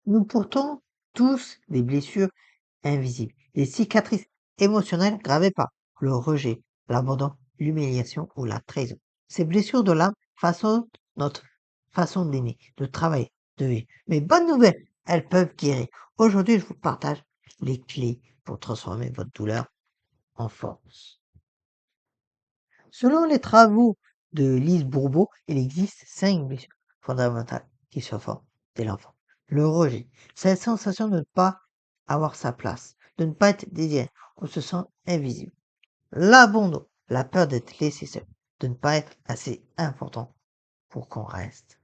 Nous portons tous des blessures invisibles, des cicatrices émotionnelles gravées par le rejet, l'abandon, l'humiliation ou la trahison. Ces blessures de l'âme façonnent notre façon d'aimer, de travailler, de vivre. Mais bonne nouvelle, elles peuvent guérir. Aujourd'hui, je vous partage les clés pour transformer votre douleur en force. Selon les travaux de Lise Bourbeau, il existe 5 blessures fondamentales qui se forment dès l'enfant. Le rejet, cette sensation de ne pas avoir sa place, de ne pas être désiré, on se sent invisible. L'abandon, la peur d'être laissé seul, de ne pas être assez important pour qu'on reste.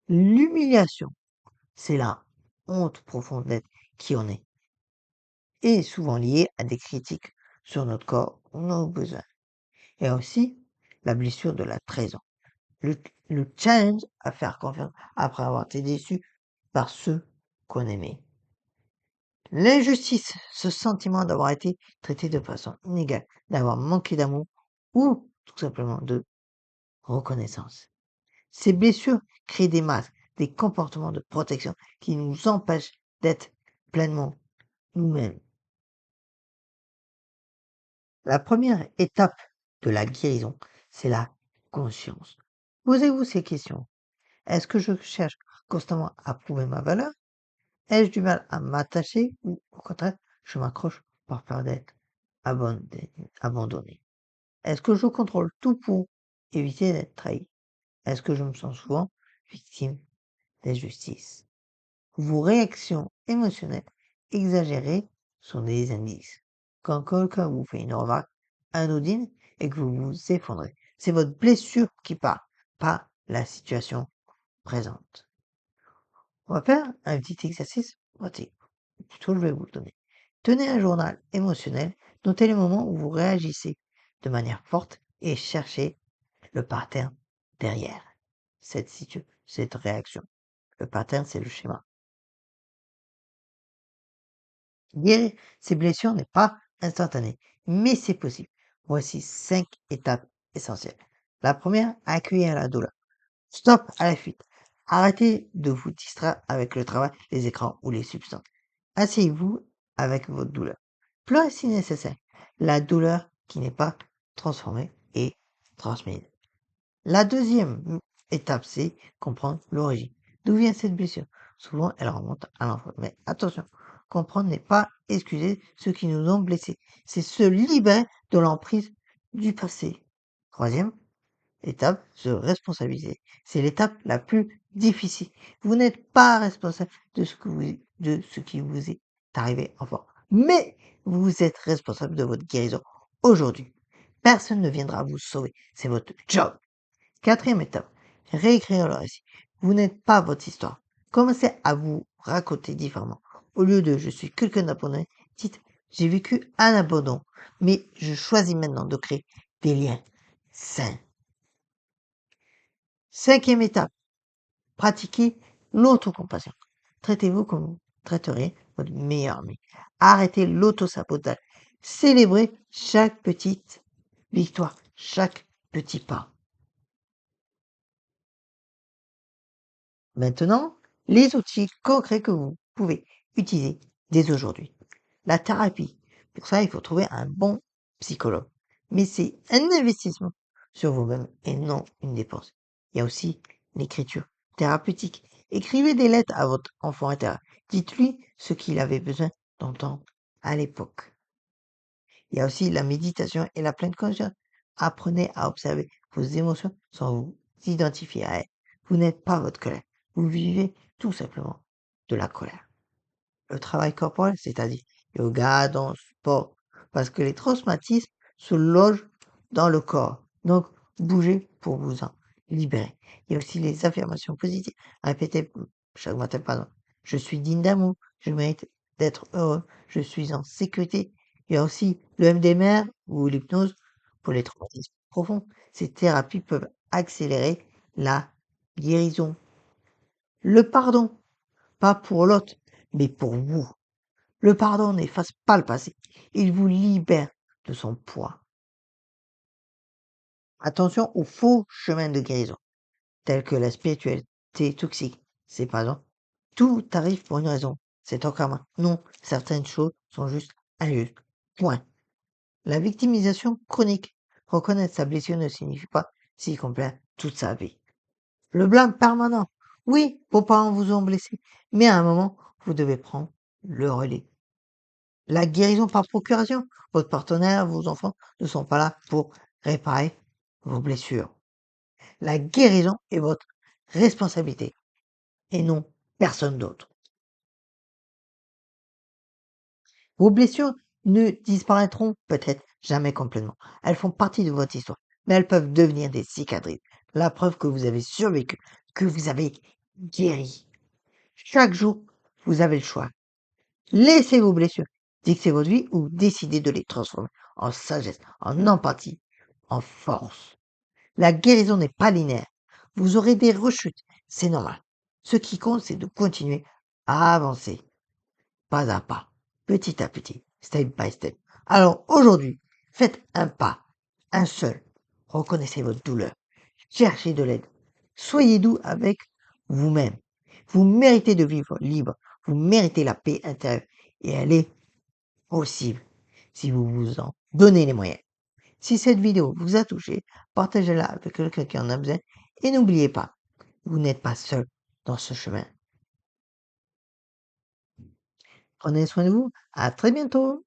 L'humiliation, c'est la honte profonde d'être qui on est, et souvent liée à des critiques sur notre corps ou nos besoins. Et aussi la blessure de la trahison. Le, le challenge à faire confiance après avoir été déçu par ceux qu'on aimait. L'injustice, ce sentiment d'avoir été traité de façon inégale, d'avoir manqué d'amour ou tout simplement de reconnaissance. Ces blessures créent des masques, des comportements de protection qui nous empêchent d'être pleinement nous-mêmes. La première étape de la guérison, c'est la conscience. Posez-vous ces questions. Est-ce que je cherche constamment à prouver ma valeur? Ai-je du mal à m'attacher ou au contraire, je m'accroche par peur d'être abandonné? Est-ce que je contrôle tout pour éviter d'être trahi? Est-ce que je me sens souvent victime d'injustice? Vos réactions émotionnelles exagérées sont des indices. Quand quelqu'un vous fait une remarque anodine et que vous vous effondrez, c'est votre blessure qui parle, pas la situation présente. On va faire un petit exercice pratique. Plutôt, je vais vous le donner. Tenez un journal émotionnel, notez les moments où vous réagissez de manière forte et cherchez le pattern derrière cette réaction. Le pattern, c'est le schéma. Guérir ces blessures n'est pas instantané, mais c'est possible. Voici 5 étapes essentielles. La première, accueillir la douleur. Stop à la fuite. Arrêtez de vous distraire avec le travail, les écrans ou les substances. Asseyez-vous avec votre douleur. Pleurez si nécessaire. La douleur qui n'est pas transformée est transmise. La deuxième étape, c'est comprendre l'origine. D'où vient cette blessure? Souvent, elle remonte à l'enfant. Mais attention, comprendre n'est pas excuser ceux qui nous ont blessés. C'est se libérer de l'emprise du passé. Troisième étape, se responsabiliser. C'est l'étape la plus difficile. Vous n'êtes pas responsable de ce qui vous est arrivé enfant. Mais vous êtes responsable de votre guérison aujourd'hui. Personne ne viendra vous sauver. C'est votre job. Quatrième étape, réécrire le récit. Vous n'êtes pas votre histoire. Commencez à vous raconter différemment. Au lieu de je suis quelqu'un d'abandonné, dites j'ai vécu un abandon, mais je choisis maintenant de créer des liens sains. Cinquième étape, pratiquez l'autocompassion. Traitez-vous comme vous traiteriez votre meilleur ami. Arrêtez l'autosabotage. Célébrez chaque petite victoire, chaque petit pas. Maintenant, les outils concrets que vous pouvez utiliser dès aujourd'hui. La thérapie. Pour ça, il faut trouver un bon psychologue. Mais c'est un investissement sur vous-même et non une dépense. Il y a aussi l'écriture thérapeutique. Écrivez des lettres à votre enfant intérieur. Dites-lui ce qu'il avait besoin d'entendre à l'époque. Il y a aussi la méditation et la pleine conscience. Apprenez à observer vos émotions sans vous identifier à elles. Vous n'êtes pas votre colère. Vous vivez tout simplement de la colère. Le travail corporel, c'est-à-dire yoga, danse, sport, parce que les traumatismes se logent dans le corps. Donc, bougez pour vous en libérer. Il y a aussi les affirmations positives. Répétez chaque matin, pardon. Je suis digne d'amour. Je mérite d'être heureux. Je suis en sécurité. Il y a aussi le MDMR ou l'hypnose pour les traumatismes profonds. Ces thérapies peuvent accélérer la guérison. Le pardon, pas pour l'autre, mais pour vous. Le pardon n'efface pas le passé. Il vous libère de son poids. Attention aux faux chemins de guérison, tels que la spiritualité toxique. C'est pardon. Tout arrive pour une raison. C'est ton karma. Non, certaines choses sont juste injustes. Point. La victimisation chronique. Reconnaître sa blessure ne signifie pas s'y complaire toute sa vie. Le blâme permanent. Oui, vos parents vous ont blessé, mais à un moment, vous devez prendre le relais. La guérison par procuration. Votre partenaire, vos enfants ne sont pas là pour réparer vos blessures. La guérison est votre responsabilité et non personne d'autre. Vos blessures ne disparaîtront peut-être jamais complètement. Elles font partie de votre histoire, mais elles peuvent devenir des cicatrices. La preuve que vous avez survécu, que vous avez guéri. Chaque jour, vous avez le choix. Laissez vos blessures dicter votre vie ou décidez de les transformer en sagesse, en empathie, en force. La guérison n'est pas linéaire. Vous aurez des rechutes, c'est normal. Ce qui compte, c'est de continuer à avancer, pas à pas, petit à petit, step by step. Alors aujourd'hui, faites un pas, un seul. Reconnaissez votre douleur. Cherchez de l'aide. Soyez doux avec vous-même. Vous méritez de vivre libre. Vous méritez la paix intérieure. Et elle est possible si vous vous en donnez les moyens. Si cette vidéo vous a touché, partagez-la avec quelqu'un qui en a besoin. Et n'oubliez pas, vous n'êtes pas seul dans ce chemin. Prenez soin de vous. À très bientôt.